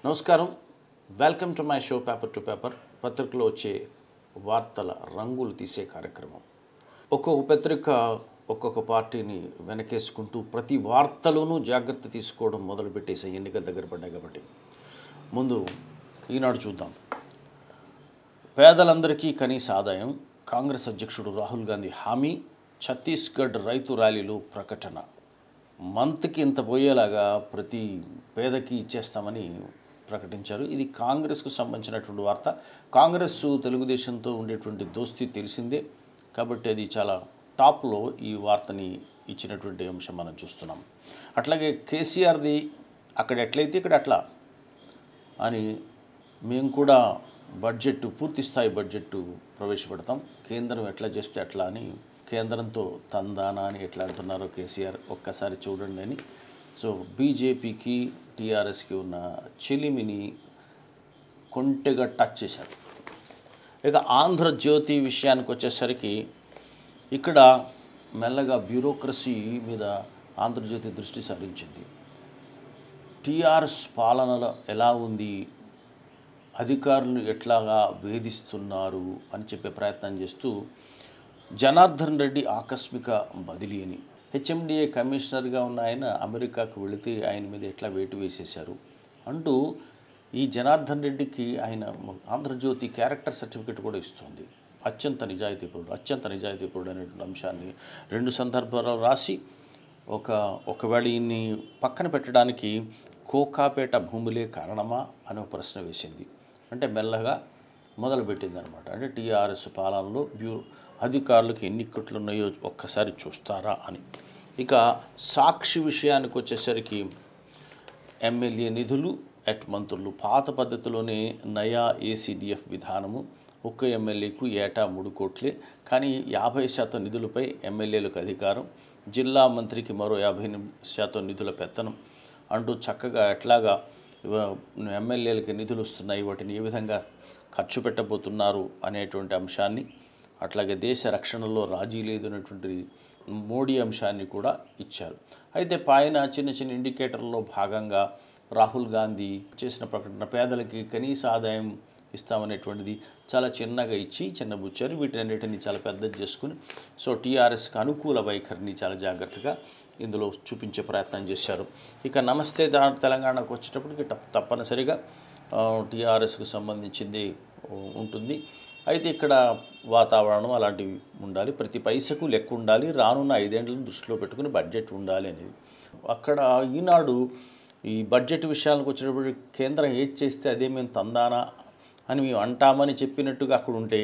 నమస్కారం. Welcome to my show paper to paper. పత్రికలో వచ్చే వార్తల రంగులు తీసే కార్యక్రమం. ఒక్కొక్క పత్రిక ఒక్కొక్క పార్టీని వెనకేసుకుంటూ ప్రతి వార్తలోనూ జాగ్రత్త తీసుకోవడం మొదలుపెట్టేసే ఎన్నికల దగ్గర పడ్డాయి కాబట్టి ముందు ఈనాడు చూద్దాం. పేదలందరికీ కనీస ఆదాయం, కాంగ్రెస్ అధ్యక్షుడు రాహుల్ గాంధీ హామీ, ఛత్తీస్గఢ్ రైతు ర్యాలీలో ప్రకటన. మంత్కి ఇంత పోయేలాగా ప్రతి పేదకి ఇచ్చేస్తామని ప్రకటించారు. ఇది కాంగ్రెస్కు సంబంధించినటువంటి వార్త. కాంగ్రెస్ తెలుగుదేశంతో ఉండేటువంటి దోస్తీ తెలిసిందే కాబట్టి అది చాలా టాప్లో ఈ వార్తని ఇచ్చినటువంటి అంశం మనం చూస్తున్నాం. అట్లాగే కేసీఆర్ది అక్కడ ఎట్లయితే ఇక్కడ అట్లా అని మేము కూడా పూర్తి స్థాయి బడ్జెట్ ప్రవేశపెడతాం, కేంద్రం ఎట్లా చేస్తే అట్లా అని కేంద్రంతో తందానా అని ఎట్లా అంటున్నారో కేసీఆర్ ఒక్కసారి చూడండి అని. సో బీజేపీకి టీఆర్ఎస్కి ఉన్న చెలిమిని కొంటెగా టచ్ చేశారు. ఇక ఆంధ్రజ్యోతి విషయానికి వచ్చేసరికి ఇక్కడ మెల్లగా బ్యూరోక్రసీ మీద ఆంధ్రజ్యోతి దృష్టి సారించింది. టీఆర్ఎస్ పాలనలో ఎలా ఉంది, అధికారులు ఎట్లాగా వేధిస్తున్నారు అని చెప్పే ప్రయత్నం చేస్తూ జనార్దన్ రెడ్డి ఆకస్మిక బదిలీ అని, హెచ్ఎండిఏ కమిషనర్గా ఉన్న ఆయన అమెరికాకు వెళితే ఆయన మీద ఎట్లా వేటు వేసేశారు అంటూ ఈ జనార్దన్ రెడ్డికి ఆయన ఆంధ్రజ్యోతి క్యారెక్టర్ సర్టిఫికెట్ కూడా ఇస్తుంది. అత్యంత నిజాయితీపరుడు అనేటువంటి అంశాన్ని రెండు సందర్భాల్లో రాసి ఒకవేళ ఈయన్ని పక్కన పెట్టడానికి కోకాపేట భూములే కారణమా అని ఒక ప్రశ్న వేసింది. అంటే మెల్లగా మొదలుపెట్టింది అనమాట. అంటే టీఆర్ఎస్ పాలనలో అధికారులకు ఎన్ని కుట్లు ఉన్నాయో ఒక్కసారి చూస్తారా అని. ఇక సాక్షి విషయానికి వచ్చేసరికి ఎమ్మెల్యే నిధులు మంత్రులు పాత పద్ధతిలోనే నయా ఏసీడీఎఫ్ విధానము. ఒక్క ఎమ్మెల్యేకు ఏటా 3 కోట్లే, కానీ 50% నిధులపై ఎమ్మెల్యేలకు అధికారం, జిల్లా మంత్రికి మరో 50% నిధుల పెత్తనం అంటూ చక్కగా ఎట్లాగా ఎమ్మెల్యేలకి నిధులు వస్తున్నాయి, వాటిని ఏ విధంగా ఖర్చు పెట్టబోతున్నారు అనేటువంటి అంశాన్ని, అట్లాగే దేశ రక్షణలో రాజీ లేదనేటువంటి మోడీ అంశాన్ని కూడా ఇచ్చారు. అయితే పైన చిన్న ఇండికేటర్లో భాగంగా రాహుల్ గాంధీ చేసిన ప్రకటన పేదలకి కనీస ఆదాయం ఇస్తామనేటువంటిది చాలా చిన్నగా ఇచ్చి చిన్నబుచ్చారు. వీటన్నిటిని చాలా పెద్దది చేసుకుని సో టీఆర్ఎస్కి అనుకూల వైఖరిని చాలా జాగ్రత్తగా ఇందులో చూపించే ప్రయత్నం చేశారు. ఇక నమస్తే తెలంగాణకు వచ్చేటప్పటికి తప్పనిసరిగా టీఆర్ఎస్కి సంబంధించింది ఉంటుంది. అయితే ఇక్కడ వాతావరణం అలాంటివి ఉండాలి, ప్రతి పైసకు లెక్క ఉండాలి, రానున్న 5 ఏళ్లను దృష్టిలో పెట్టుకుని బడ్జెట్ ఉండాలి అనేది. అక్కడ ఈనాడు ఈ బడ్జెట్ విషయాలకు వచ్చేటప్పుడు కేంద్రం ఏది చేస్తే అదే మేము తందానా అని మేము అంటామని చెప్పినట్టుగా అక్కడ ఉంటే,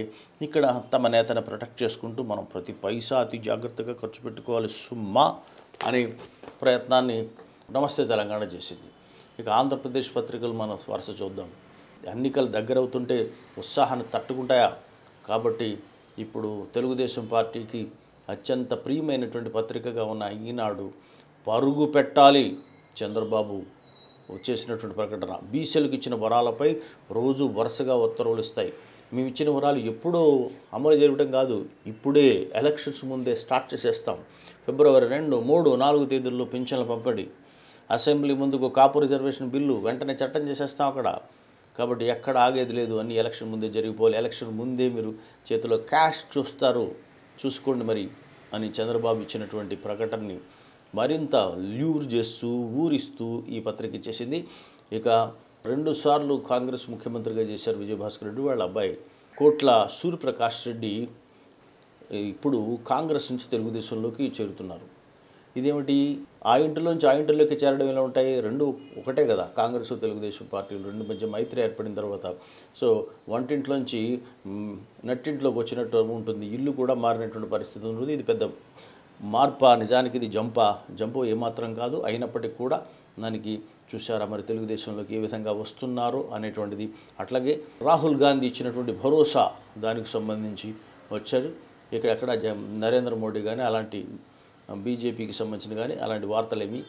ఇక్కడ తమ నేతను ప్రొటెక్ట్ చేసుకుంటూ మనం ప్రతి పైసా అతి జాగ్రత్తగా ఖర్చు పెట్టుకోవాలి సుమ్మా అనే ప్రయత్నాన్ని నమస్తే తెలంగాణ చేసింది. ఇక ఆంధ్రప్రదేశ్ పత్రికలు మనం వరుస చూద్దాం. ఎన్నికలు దగ్గర అవుతుంటే ఉత్సాహాన్ని తట్టుకుంటాయా కాబట్టి ఇప్పుడు తెలుగుదేశం పార్టీకి అత్యంత ప్రియమైనటువంటి పత్రికగా ఉన్న ఈనాడు పరుగు పెట్టాలి చంద్రబాబు వచ్చేసినటువంటి ప్రకటన. బీసీలకు ఇచ్చిన వరాలపై రోజు వరుసగా ఉత్తర్వులు ఇస్తాయి. మేము ఇచ్చిన వరాలు ఎప్పుడో అమలు జరగడం కాదు, ఇప్పుడే ఎలక్షన్స్ ముందే స్టార్ట్ చేసేస్తాం. ఫిబ్రవరి 2, 3, 4 తేదీల్లో పింఛన్ల పంపిణీ, అసెంబ్లీ ముందుకు కాపు రిజర్వేషన్ బిల్లు వెంటనే చట్టం చేసేస్తాం అక్కడ. కాబట్టి ఎక్కడ ఆగేది లేదు, అన్ని ఎలక్షన్ ముందే జరిగిపోవాలి. ఎలక్షన్ ముందే మీరు చేతిలో క్యాష్ చూసుకోండి మరి అని చంద్రబాబు ఇచ్చినటువంటి ప్రకటనని మరింత ల్యూర్ చేస్తూ ఊరిస్తూ ఈ పత్రిక ఇచ్చేసింది. ఇక 2 సార్లు కాంగ్రెస్ ముఖ్యమంత్రిగా చేశారు విజయభాస్కర్ రెడ్డి. వాళ్ళ అబ్బాయి కోట్ల సూర్యప్రకాష్ రెడ్డి ఇప్పుడు కాంగ్రెస్ నుంచి తెలుగుదేశంలోకి చేరుతున్నారు. ఇదేమిటి, ఆ ఇంటిలోకి చేరడం ఎలా ఉంటాయి? రెండు ఒకటే కదా, కాంగ్రెస్ తెలుగుదేశం పార్టీలు రెండు మధ్య మైత్రి ఏర్పడిన తర్వాత సో వంటింట్లోంచి నట్టింట్లోకి వచ్చినట్టు ఉంటుంది. ఇల్లు కూడా మారినటువంటి పరిస్థితి ఉంటుంది. ఇది పెద్ద మార్పా, నిజానికి ఇది జంపో ఏమాత్రం కాదు. అయినప్పటికీ కూడా దానికి చూసారా మరి తెలుగుదేశంలోకి ఏ విధంగా వస్తున్నారు అనేటువంటిది. అట్లాగే రాహుల్ గాంధీ ఇచ్చినటువంటి భరోసా దానికి సంబంధించి వచ్చారు. ఎక్కడ నరేంద్ర మోడీ కానీ అలాంటి బీజేపీకి సంబంధించిన కానీ అలాంటి వార్తలు ఏమీ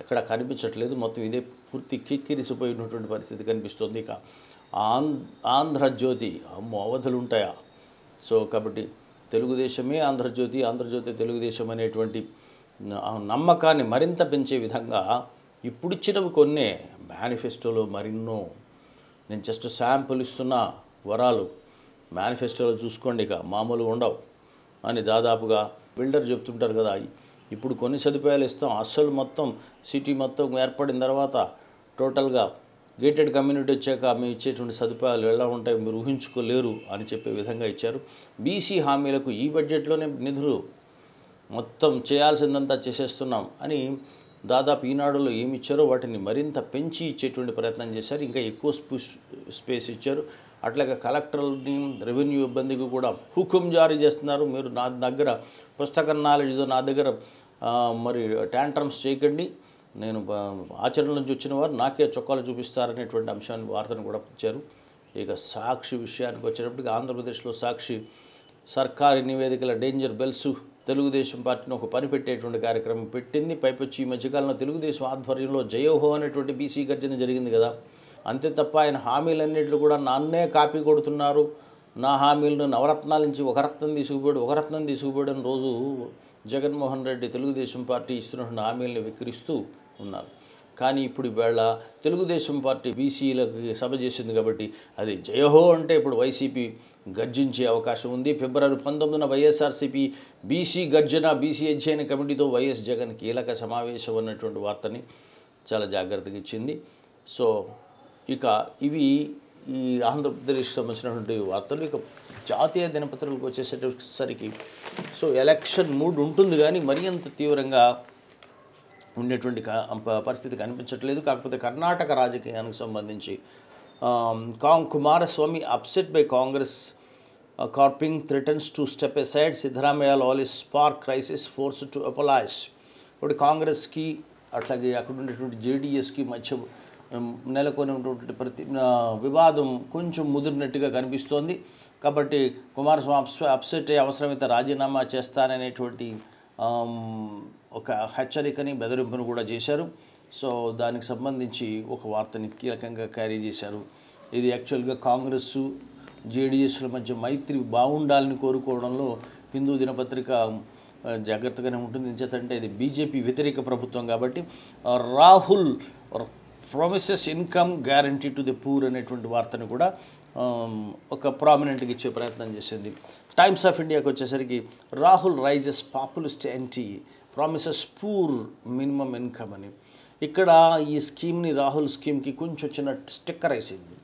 ఎక్కడ కనిపించట్లేదు. మొత్తం ఇదే పూర్తి కిక్కిరిసిపోయినటువంటి పరిస్థితి కనిపిస్తుంది. ఇక ఆంధ్రజ్యోతి అవధులు ఉంటాయా? సో కాబట్టి తెలుగుదేశమే ఆంధ్రజ్యోతి, ఆంధ్రజ్యోతి తెలుగుదేశం అనేటువంటి నమ్మకాన్ని మరింత పెంచే విధంగా ఇప్పుడు ఇచ్చినవి కొన్నే, మేనిఫెస్టోలో మరిన్నో. నేను జస్ట్ శాంపుల్ ఇస్తున్న వరాలు మేనిఫెస్టోలో చూసుకోండి, ఇక మామూలుగా ఉండవు అని దాదాపుగా బిల్డర్ చెప్తుంటారు కదా. ఇప్పుడు కొన్ని సదుపాయాలు ఇస్తాం, అస్సలు మొత్తం సిటీ మొత్తం ఏర్పడిన తర్వాత టోటల్గా గేటెడ్ కమ్యూనిటీ వచ్చాక మేము ఇచ్చేటువంటి సదుపాయాలు ఎలా ఉంటాయి మీరు ఊహించుకోలేరు అని చెప్పే విధంగా ఇచ్చారు. బీసీ హామీలకు ఈ బడ్జెట్లోనే నిధులు మొత్తం చేయాల్సిందంతా చేసేస్తున్నాం అని దాదాపు ఈనాడులో ఏమి ఇచ్చారో వాటిని మరింత పెంచి ఇచ్చేటువంటి ప్రయత్నం చేశారు. ఇంకా ఎక్కువ స్పేస్ ఇచ్చారు. అట్లాగే కలెక్టర్ని, రెవెన్యూ ఇబ్బందికి కూడా హుకుం జారీ చేస్తున్నారు. మీరు నా దగ్గర పుస్తకం నాలెడ్జ్తో నా దగ్గర మరి ట్యాంట్రమ్స్ చేయకండి, నేను ఆచరణ నుంచి వచ్చిన వారు నాకే చొక్కాలు చూపిస్తారనేటువంటి అంశాన్ని వార్తను కూడా ఇచ్చారు. ఇక సాక్షి విషయానికి వచ్చేటప్పటికి ఆంధ్రప్రదేశ్లో సాక్షి సర్కారీ నివేదికల డేంజర్ బెల్స్ తెలుగుదేశం పార్టీని ఒక పని పెట్టేటువంటి కార్యక్రమం పెట్టింది. పైపొచ్చి ఈ మధ్యకాలంలో తెలుగుదేశం ఆధ్వర్యంలో జయోహో అనేటువంటి బీసీ గర్జన జరిగింది కదా. అంతే తప్ప ఆయన హామీలన్నింటిలో కూడా నన్నే కాపీ కొడుతున్నారు, నా హామీలను నవరత్నాల నుంచి ఒక రత్నం తీసుకుపోయాడు అని రోజు జగన్మోహన్ రెడ్డి తెలుగుదేశం పార్టీ ఇస్తున్నటువంటి హామీలను విక్రిస్తూ ఉన్నారు. కానీ ఇప్పుడు ఈవేళ తెలుగుదేశం పార్టీ బీసీలకి సభ చేసింది కాబట్టి అది జయహో అంటే ఇప్పుడు వైసీపీ గర్జించే అవకాశం ఉంది. ఫిబ్రవరి 19న వైఎస్ఆర్సీపీ బీసీ గర్జన, బీసీ అధ్యయన కమిటీతో వైఎస్ జగన్ కీలక సమావేశం అన్నటువంటి వార్తని చాలా జాగ్రత్తగా ఇచ్చింది. సో ఇక ఇవి ఈ ఆంధ్రప్రదేశ్కి సంబంధించినటువంటి వార్తలు. ఇక జాతీయ దినపత్రికలకు వచ్చేసరికి సో ఎలక్షన్ మూడ్ ఉంటుంది కానీ మరీ అంత తీవ్రంగా ఉండేటువంటి పరిస్థితి కనిపించట్లేదు. కాకపోతే కర్ణాటక రాజకీయానికి సంబంధించి Kumaraswamy upset by Congress carping threatens to step aside, Siddaramaiah loyalists spark crisis forced to apologise. ఇప్పుడు కాంగ్రెస్కి అట్లాగే అక్కడ ఉండేటువంటి జేడీఎస్కి మధ్య నెలకొని ఉన్నటువంటి వివాదం కొంచెం ముదిరినట్టుగా కనిపిస్తోంది. కాబట్టి కుమారస్వామి అప్సెట్ అయ్యే అవసరమైతే రాజీనామా చేస్తాననేటువంటి ఒక హెచ్చరికని, బెదిరింపును కూడా చేశారు. సో దానికి సంబంధించి ఒక వార్తని కీలకంగా క్యారీ చేశారు. ఇది యాక్చువల్గా కాంగ్రెస్ జేడీఎస్ల మధ్య మైత్రి బాగుండాలని కోరుకోవడంలో హిందూ దినపత్రిక జాగ్రత్తగానే ఉంటుంది. ఎందుకంటే ఇది బీజేపీ వ్యతిరేక ప్రభుత్వం కాబట్టి. Rahul promises income guarantee to the poor అనేటువంటి వార్తను కూడా ఒక ప్రామినెంట్గా ఇచ్చే ప్రయత్నం చేసింది. టైమ్స్ ఆఫ్ ఇండియాకి వచ్చేసరికి Rahul raises populist anti promises poor minimum income అని. ఇక్కడ ఈ స్కీమ్ని రాహుల్ స్కీమ్కి కొంచెం చిన్న స్టిక్కర్ వేసింది.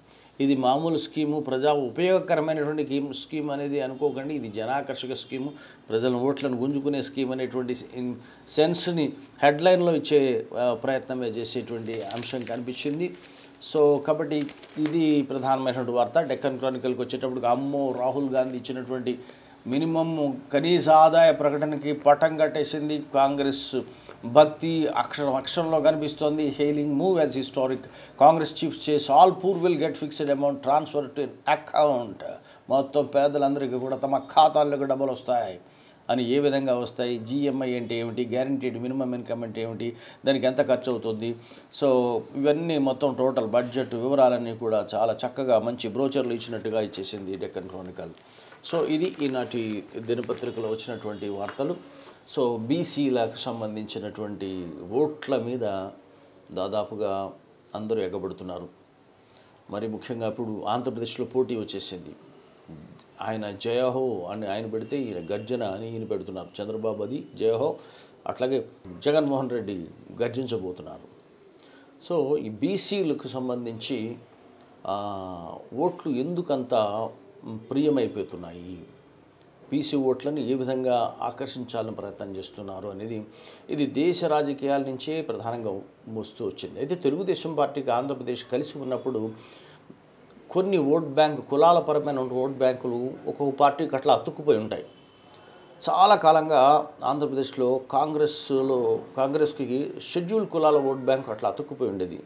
ఇది మామూలు స్కీము, ప్రజా ఉపయోగకరమైనటువంటి స్కీమ్ అనేది అనుకోకండి. ఇది జనాకర్షక స్కీము, ప్రజల ఓట్లను గుంజుకునే స్కీమ్ అనేటువంటి సెన్స్ని హెడ్లైన్లో ఇచ్చే ప్రయత్నమే చేసేటువంటి అంశం కనిపించింది. సో కాబట్టి ఇది ప్రధానమైనటువంటి వార్త. డెక్కన్ క్రానికల్కి వచ్చేటప్పటికి అమ్మో రాహుల్ గాంధీ ఇచ్చినటువంటి మినిమం కనీస ఆదాయ ప్రకటనకి పటం కట్టేసింది. కాంగ్రెస్ భక్తి అక్షరంలో కనిపిస్తోంది. Hailing move as historic. Congress chief says all poor will get fixed amount transfer to account. మొత్తం పేదలందరికీ కూడా తమ ఖాతాల్లోకి డబ్బులు వస్తాయి అని. ఏ విధంగా వస్తాయి, జీఎంఐ అంటే ఏమిటి, గ్యారంటీడ్ మినిమం ఇన్కమ్ అంటే ఏమిటి, దానికి ఎంత ఖర్చు అవుతుంది, సో ఇవన్నీ మొత్తం టోటల్ బడ్జెట్ వివరాలన్నీ కూడా చాలా చక్కగా మంచి బ్రోచర్లు ఇచ్చినట్టుగా ఇచ్చేసింది డెక్కన్ క్రానికల్. సో ఇది ఈనాటి దినపత్రికలో వచ్చినటువంటి వార్తలు. సో బీసీలకు సంబంధించినటువంటి ఓట్ల మీద దాదాపుగా అందరూ ఎగబడుతున్నారు. మరి ముఖ్యంగా ఇప్పుడు ఆంధ్రప్రదేశ్లో పోటీ వచ్చేసింది. ఆయన జయహో అని ఆయన పెడితే ఈయన గర్జన అని ఈయన పెడుతున్నారు. చంద్రబాబు అది జయహో, అట్లాగే జగన్మోహన్ రెడ్డి గర్జించబోతున్నారు. సో ఈ బీసీలకు సంబంధించి ఓట్లు ఎందుకంత ప్రియమైపోతున్నాయి, బీసీ ఓట్లను ఏ విధంగా ఆకర్షించాలని ప్రయత్నం చేస్తున్నారు అనేది ఇది దేశ రాజకీయాల నుంచే ప్రధానంగా వస్తూ వచ్చింది. అయితే తెలుగుదేశం పార్టీకి ఆంధ్రప్రదేశ్ కలిసి ఉన్నప్పుడు కొన్ని ఓట్ బ్యాంక్, కులాల పరమైన ఓట్ బ్యాంకులు ఒక్కొక్క పార్టీకి అట్లా అతుక్కుపోయి ఉంటాయి. చాలా కాలంగా ఆంధ్రప్రదేశ్లో కాంగ్రెస్కి షెడ్యూల్ కులాల ఓట్ బ్యాంక్ అట్లా అతుక్కుపోయి ఉండేది.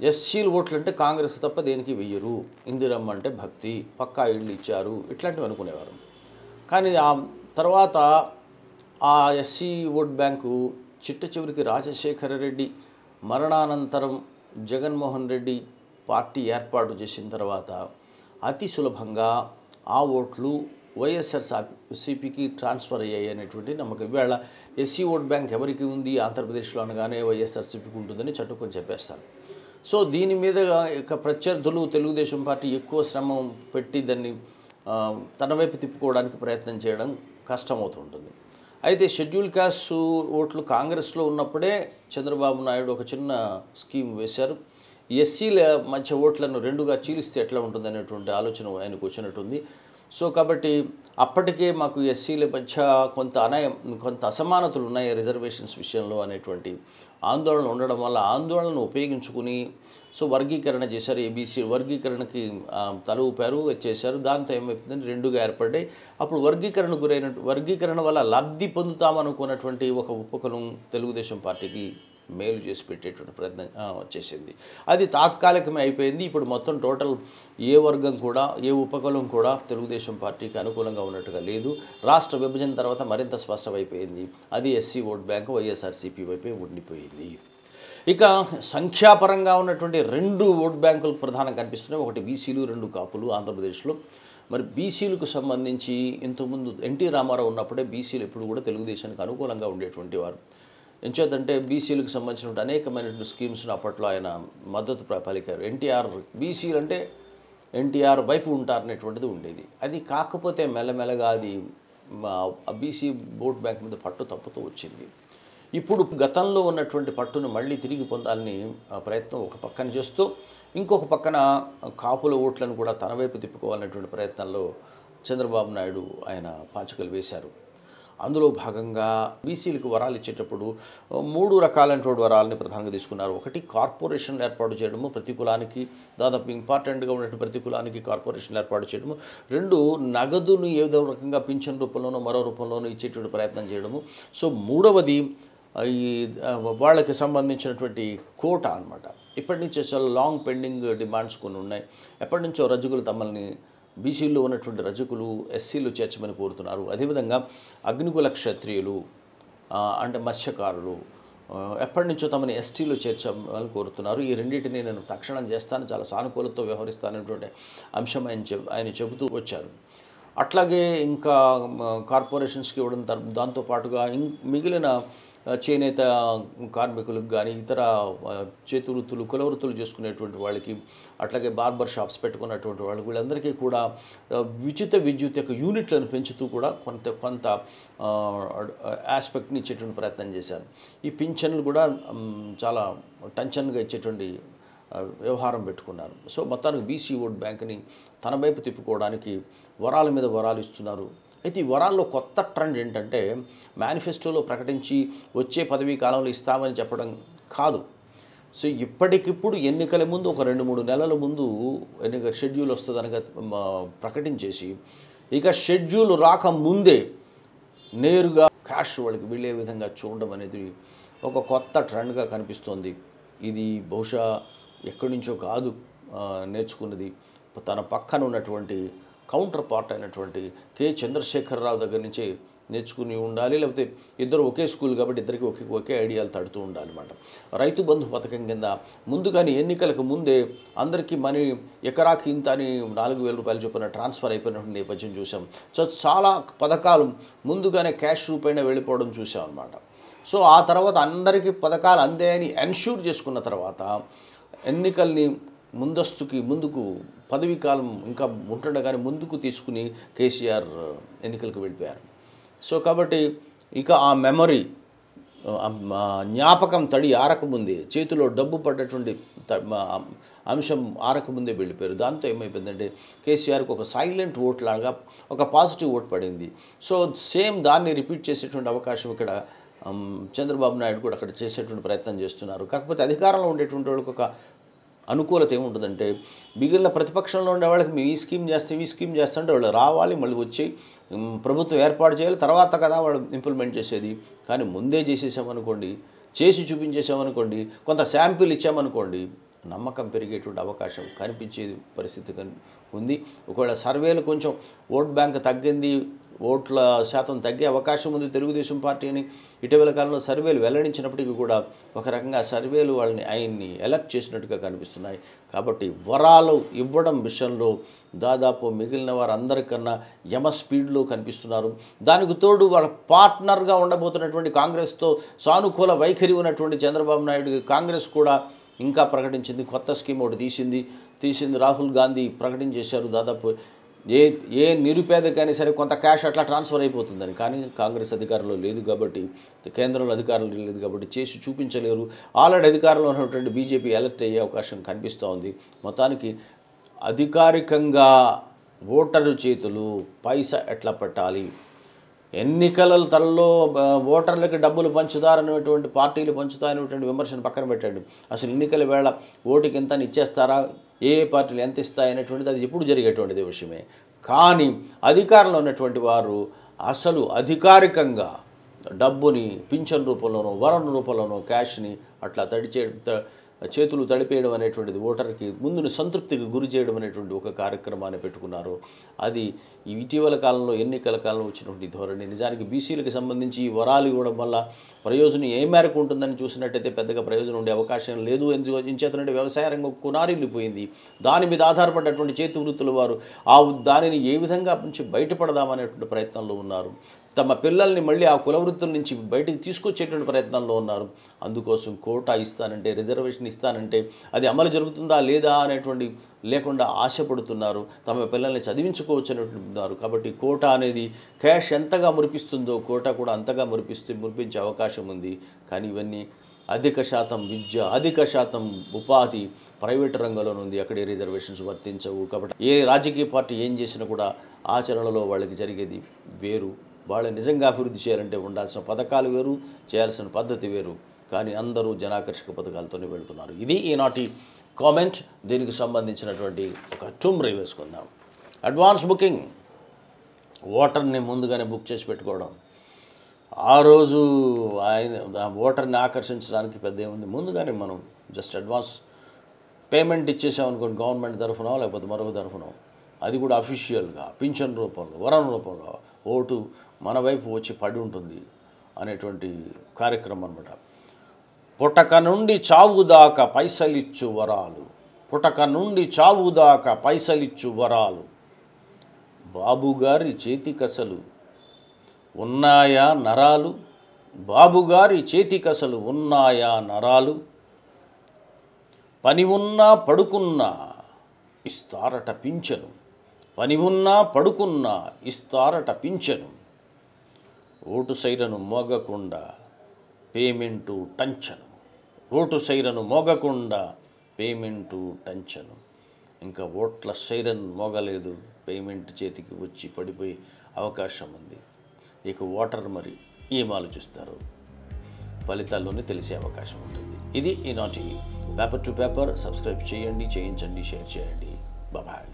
ఎస్సీలు ఓట్లు అంటే కాంగ్రెస్ తప్ప దేనికి వెయ్యరు, ఇందిరమ్మ అంటే భక్తి, పక్కా ఇళ్ళు ఇచ్చారు, ఇట్లాంటివి అనుకునేవారు. కానీ ఆ తర్వాత ఆ ఎస్సీ ఓట్ బ్యాంకు చిట్ట చివరికి రాజశేఖర రెడ్డి మరణానంతరం జగన్మోహన్ రెడ్డి పార్టీ ఏర్పాటు చేసిన తర్వాత అతి సులభంగా ఆ ఓట్లు వైఎస్ఆర్సీపీకి ట్రాన్స్ఫర్ అయ్యాయి అనేటువంటి నమ్మకం. ఇవాళ ఎస్సీ ఓట్ బ్యాంక్ ఎవరికి ఉంది ఆంధ్రప్రదేశ్లో అనగానే వైఎస్ఆర్సీపీకి ఉంటుందని చట్టుకొని చెప్పేస్తారు. సో దీని మీద ఇక ప్రత్యర్థులు తెలుగుదేశం పార్టీ ఎక్కువ శ్రమ పెట్టి దాన్ని తన వైపు తిప్పుకోవడానికి ప్రయత్నం చేయడం కష్టమవుతుంటుంది. అయితే షెడ్యూల్ క్యాస్ట్ ఓట్లు కాంగ్రెస్లో ఉన్నప్పుడే చంద్రబాబు నాయుడు ఒక చిన్న స్కీమ్ వేశారు. ఎస్సీల మధ్య ఓట్లను రెండుగా చీలిస్తే ఎట్లా ఉంటుంది అనేటువంటి ఆలోచన ఆయనకు వచ్చినట్టుంది. సో కాబట్టి అప్పటికే మాకు ఎస్సీల మధ్య కొంత అసమానతలు ఉన్నాయి రిజర్వేషన్స్ విషయంలో అనేటువంటి ఆందోళన ఉండడం వల్ల ఆందోళనను ఉపయోగించుకుని సో వర్గీకరణ చేశారు. ఏబీసీ వర్గీకరణకి తల ఊపారు, చేశారు. దాంతో ఏమైపోయిందంటే రెండుగా ఏర్పడ్డాయి. అప్పుడు వర్గీకరణ వల్ల లబ్ధి పొందుతామనుకున్నటువంటి ఒక ఉపకులం తెలుగుదేశం పార్టీకి మేలు చేసి పెట్టేటువంటి ప్రయత్నం చేసింది. అది తాత్కాలికమే అయిపోయింది. ఇప్పుడు మొత్తం టోటల్ ఏ వర్గం కూడా ఏ ఉపకులం కూడా తెలుగుదేశం పార్టీకి అనుకూలంగా ఉన్నట్టుగా లేదు. రాష్ట్ర విభజన తర్వాత మరింత స్పష్టమైపోయింది. అది ఎస్సీ ఓట్ బ్యాంక్ వైఎస్ఆర్సీపీ వైపే ఉండిపోయింది. ఇక సంఖ్యాపరంగా ఉన్నటువంటి రెండు ఓట్ బ్యాంకులు ప్రధానంగా కనిపిస్తున్నాయి. ఒకటి బీసీలు, రెండు కాపులు ఆంధ్రప్రదేశ్లో. మరి బీసీలకు సంబంధించి ఇంతకుముందు ఎన్టీ రామారావు ఉన్నప్పుడే బీసీలు ఎప్పుడు కూడా తెలుగుదేశానికి అనుకూలంగా ఉండేటువంటి వారు. ఎంచేతంటే బీసీలకు సంబంధించినటువంటి అనేకమైనటువంటి స్కీమ్స్ను అప్పట్లో ఆయన మద్దతు పలికారు. ఎన్టీఆర్ బీసీలు అంటే ఎన్టీఆర్ వైపు ఉంటారనేటువంటిది ఉండేది. అది కాకపోతే మెల్లమెల్లగా అది బీసీ ఓట్ బ్యాంక్ మీద పట్టు తప్పుతూ వచ్చింది. ఇప్పుడు గతంలో ఉన్నటువంటి పట్టును మళ్ళీ తిరిగి పొందాలని ప్రయత్నం ఒక పక్కన చేస్తూ ఇంకొక పక్కన కాపుల ఓట్లను కూడా తన వైపు తిప్పుకోవాలనేటువంటి ప్రయత్నంలో చంద్రబాబు నాయుడు ఆయన పాచికలు వేశారు. అందులో భాగంగా బీసీలకు వరాలు ఇచ్చేటప్పుడు 3 రకాలైనటువంటి వరాలని ప్రధానంగా తీసుకున్నారు. ఒకటి కార్పొరేషన్లు ఏర్పాటు చేయడము, ప్రతి కులానికి దాదాపు ఇంపార్టెంట్గా ఉన్నటువంటి ప్రతి కులానికి కార్పొరేషన్లు ఏర్పాటు చేయడము. 2 నగదును ఏదో రకంగా పింఛన్ రూపంలోనో మరో రూపంలోనో ఇచ్చేటువంటి ప్రయత్నం చేయడము. సో మూడవది ఈ వాళ్ళకి సంబంధించినటువంటి కోటా అనమాట. ఇప్పటి నుంచి చాలా లాంగ్ పెండింగ్ డిమాండ్స్ కొన్ని ఉన్నాయి. ఎప్పటి నుంచో రజకులు తమల్ని బీసీల్లో ఉన్నటువంటి రజకులు ఎస్సీలు చేర్చమని కోరుతున్నారు. అదేవిధంగా అగ్నికుల క్షత్రియులు అంటే మత్స్యకారులు ఎప్పటి నుంచో తమని ఎస్టీలో చేర్చమని కోరుతున్నారు. ఈ రెండింటిని నేను తక్షణం చేస్తాను, చాలా సానుకూలతో వ్యవహరిస్తానటువంటి అంశం ఆయన చెబుతూ వచ్చారు. అట్లాగే ఇంకా కార్పొరేషన్స్కి ఇవ్వడం, దాంతోపాటుగా మిగిలిన చేనేత కార్మికులకు కానీ ఇతర చేతి వృత్తులు కుల వృత్తులు చేసుకునేటువంటి వాళ్ళకి, అట్లాగే బార్బర్ షాప్స్ పెట్టుకున్నటువంటి వాళ్ళకి వీళ్ళందరికీ కూడా ఉచిత విద్యుత్ యొక్క యూనిట్లను పెంచుతూ కూడా కొంత ఆస్పెక్ట్ని ఇచ్చేటువంటి ప్రయత్నం చేశారు. ఈ పింఛన్లు కూడా చాలా టెన్షన్గా ఇచ్చేటువంటి వ్యవహారం పెట్టుకున్నారు. సో మొత్తానికి బీసీ ఓట్ బ్యాంక్ని తన వైపు తిప్పుకోవడానికి వరాల మీద వరాలు ఇస్తున్నారు. అయితే ఈ వరాల్లో కొత్త ట్రెండ్ ఏంటంటే మేనిఫెస్టోలో ప్రకటించి వచ్చే పదవీ కాలంలో ఇస్తామని చెప్పడం కాదు. సో ఇప్పటికిప్పుడు ఎన్నికల ముందు ఒక 2-3 నెలల ముందు ఎన్నికల షెడ్యూల్ వస్తుందనగా ప్రకటించేసి ఇక షెడ్యూల్ రాకముందే నేరుగా క్యాష్ వాళ్ళకి వెళ్ళే విధంగా చూడడం అనేది ఒక కొత్త ట్రెండ్గా కనిపిస్తోంది. ఇది బహుశా ఎక్కడి నుంచో కాదు నేర్చుకున్నది. తన పక్కన ఉన్నటువంటి కౌంటర్ పార్ట్ అయినటువంటి కె చంద్రశేఖరరావు దగ్గర నుంచి నేర్చుకుని ఉండాలి. లేకపోతే ఇద్దరు ఒకే స్కూల్ కాబట్టి ఇద్దరికి ఒకే ఐడియాలు తడుతూ ఉండాలన్నమాట. రైతు బంధు పథకం కింద ముందుగానే ఎన్నికలకు ముందే అందరికీ మనీ ఎకరాకి ఇంత అని 4,000 రూపాయలు చొప్పున ట్రాన్స్ఫర్ అయిపోయినటువంటి నేపథ్యం చూసాం. సో చాలా పథకాలు ముందుగానే క్యాష్ రూపైన వెళ్ళిపోవడం చూసాం అన్నమాట. సో ఆ తర్వాత అందరికీ పథకాలు అందాయని ఎన్ష్యూర్ చేసుకున్న తర్వాత ఎన్నికల్ని ముందుకు పదవీ కాలం ఇంకా ఉంటుండగానే ముందుకు తీసుకుని కేసీఆర్ ఎన్నికలకు వెళ్ళిపోయారు. సో కాబట్టి ఇక ఆ మెమరీ జ్ఞాపకం తడి ఆరకముందే, చేతిలో డబ్బు పడ్డటువంటి అంశం ఆరకముందే వెళ్ళిపోయారు. దాంతో ఏమైపోయిందంటే కేసీఆర్కి ఒక సైలెంట్ ఓట్ లాగా ఒక పాజిటివ్ ఓట్ పడింది. సో సేమ్ దాన్ని రిపీట్ చేసేటువంటి అవకాశం ఇక్కడ చంద్రబాబు నాయుడు కూడా అక్కడ చేసేటువంటి ప్రయత్నం చేస్తున్నారు. కాకపోతే అధికారంలో ఉండేటువంటి వాళ్ళకి ఒక అనుకూలత ఏముంటుందంటే మిగిలిన ప్రతిపక్షంలో ఉండే వాళ్ళకి మేము ఈ స్కీమ్ చేస్తే వాళ్ళు రావాలి, మళ్ళీ వచ్చి ప్రభుత్వం ఏర్పాటు చేయాలి, తర్వాత కదా వాళ్ళు ఇంప్లిమెంట్ చేసేది. కానీ ముందే చేసేసామనుకోండి, చేసి చూపించేసామనుకోండి, కొంత శాంపిల్ ఇచ్చామనుకోండి, నమ్మకం పెరిగేటువంటి అవకాశం కనిపించే పరిస్థితి ఉంది. ఒకవేళ సర్వేలు కొంచెం ఓట్ బ్యాంక్ తగ్గింది, ఓట్ల శాతం తగ్గే అవకాశం ఉంది తెలుగుదేశం పార్టీ అని ఇటీవల కాలంలో సర్వేలు వెల్లడించినప్పటికీ కూడా ఒక రకంగా సర్వేలు ఆయన్ని ఎలక్ట్ చేసినట్టుగా కనిపిస్తున్నాయి. కాబట్టి వరాలు ఇవ్వడం విషయంలో దాదాపు మిగిలిన వారందరికన్నా యమ స్పీడ్లో కనిపిస్తున్నారు. దానికి తోడు వాళ్ళ పార్ట్నర్గా ఉండబోతున్నటువంటి కాంగ్రెస్తో సానుకూల వైఖరి ఉన్నటువంటి చంద్రబాబు నాయుడు కాంగ్రెస్ కూడా ఇంకా ప్రకటించింది, కొత్త స్కీమ్ ఒకటి తీసింది రాహుల్ గాంధీ ప్రకటించేశారు. దాదాపు ఏ నిరుపేదకైనా సరే కొంత క్యాష్ అట్లా ట్రాన్స్ఫర్ అయిపోతుందని. కానీ కాంగ్రెస్ అధికారంలో లేదు కాబట్టి, కేంద్రంలో అధికారంలో లేదు కాబట్టి చేసి చూపించలేరు. ఆల్రెడీ అధికారంలో ఉన్నటువంటి బీజేపీ ఎలక్ట్ అయ్యే అవకాశం కనిపిస్తూ ఉంది. మొత్తానికి అధికారికంగా ఓటరు చేతులు పైసా ఎట్లా పెట్టాలి, ఎన్నికల తరలో ఓటర్లకి డబ్బులు పంచుతారనేటువంటి పార్టీలు పంచుతారనేటువంటి విమర్శను పక్కన పెట్టండి. అసలు ఎన్నికల వేళ ఓటుకి ఎంత ఇచ్చేస్తారా, ఏ పార్టీలు ఎంత ఇస్తాయనేటువంటిది అది ఎప్పుడు జరిగేటువంటిది విషయమే. కానీ అధికారంలో ఉన్నటువంటి వారు అసలు అధికారికంగా డబ్బుని పింఛన్ రూపంలోనో వరం రూపంలోనో క్యాష్ని అట్లా చేతులు తడిపేయడం అనేటువంటిది ఓటర్కి ముందుని సంతృప్తికి గురి చేయడం అనేటువంటి ఒక కార్యక్రమాన్ని పెట్టుకున్నారు. అది ఇటీవల కాలంలో ఎన్నికల కాలంలో వచ్చినటువంటి ధోరణి. నిజానికి బీసీలకు సంబంధించి ఈ వరాలు ఇవ్వడం వల్ల ప్రయోజనం ఏ మేరకు ఉంటుందని చూసినట్టయితే పెద్దగా ప్రయోజనం ఉండే అవకాశం లేదు. ఎంచేతనంటే వ్యవసాయ రంగం కునారిల్లిపోయింది. దాని మీద ఆధారపడినటువంటి చేతి వృత్తుల వారు దానిని ఏ విధంగా నుంచి బయటపడదామనేటువంటి ప్రయత్నంలో ఉన్నారు. తమ పిల్లల్ని మళ్ళీ ఆ కుల వృత్తుల నుంచి బయటికి తీసుకొచ్చేటువంటి ప్రయత్నంలో ఉన్నారు. అందుకోసం కోటా ఇస్తానంటే, రిజర్వేషన్ ఇస్తానంటే అది అమలు జరుగుతుందా లేదా అనేటువంటి లేకుండా ఆశపడుతున్నారు. తమ పిల్లల్ని చదివించుకోవచ్చు అనేటువంటి. కాబట్టి కోటా అనేది క్యాష్ ఎంతగా మురిపిస్తుందో కోటా కూడా అంతగా మురిపించే అవకాశం ఉంది. కానీ ఇవన్నీ అధిక శాతం విద్య, అధిక శాతం ఉపాధి ప్రైవేటు రంగంలోనే ఉంది. అక్కడే రిజర్వేషన్స్ వర్తించవు. కాబట్టి ఏ రాజకీయ పార్టీ ఏం చేసినా కూడా ఆచరణలో వాళ్ళకి జరిగేది వేరు. వాళ్ళు నిజంగా అభివృద్ధి చేయాలంటే ఉండాల్సిన పథకాలు వేరు, చేయాల్సిన పద్ధతి వేరు. కానీ అందరూ జనాకర్షక పథకాలతోనే వెళుతున్నారు. ఇది ఈనాటి కామెంట్. దీనికి సంబంధించినటువంటి ఒక టుమ్రీ వేసుకుందాం. అడ్వాన్స్ బుకింగ్, ఓటర్ని ముందుగానే బుక్ చేసి పెట్టుకోవడం. ఆ రోజు ఓటర్ని ఆకర్షించడానికి పెద్ద ఏముంది, ముందుగానే మనం జస్ట్ అడ్వాన్స్ పేమెంట్ ఇచ్చేసామనుకోండి, గవర్నమెంట్ తరఫునో లేకపోతే మరొక తరఫునో, అది కూడా అఫీషియల్గా పింఛన్ రూపంలో వరం రూపంలో ఓటు మన వైపు వచ్చి పడి ఉంటుంది అనేటువంటి కార్యక్రమం అన్నమాట. పుటక నుండి చావు దాకా పైసలిచ్చు వరాలు, పుటక నుండి చావు దాకా పైసలిచ్చు వరాలు, బాబుగారి చేతికసలు ఉన్నాయా నరాలు, బాబుగారి చేతికసలు ఉన్నాయా నరాలు, పని ఉన్నా పడుకున్నా ఇస్తారట పింఛను, పని ఉన్నా పడుకున్నా ఇస్తారట పింఛను, ఓటు సైరను మోగకుండా పేమెంటు టంచను, ఓటు సైరను మోగకుండా పేమెంటు టంచను. ఇంకా ఓట్ల సైరన్ మోగలేదు, పేమెంట్ చేతికి వచ్చి పడిపోయే అవకాశం ఉంది. ఇక ఓటర్ మరి ఏం ఆలోచిస్తారు ఫలితాల్లోనే తెలిసే అవకాశం ఉంటుంది. ఇది ఈనాటి పేపర్ టు పేపర్. సబ్స్క్రైబ్ చేయండి, చేయించండి, షేర్ చేయండి. బాయ్.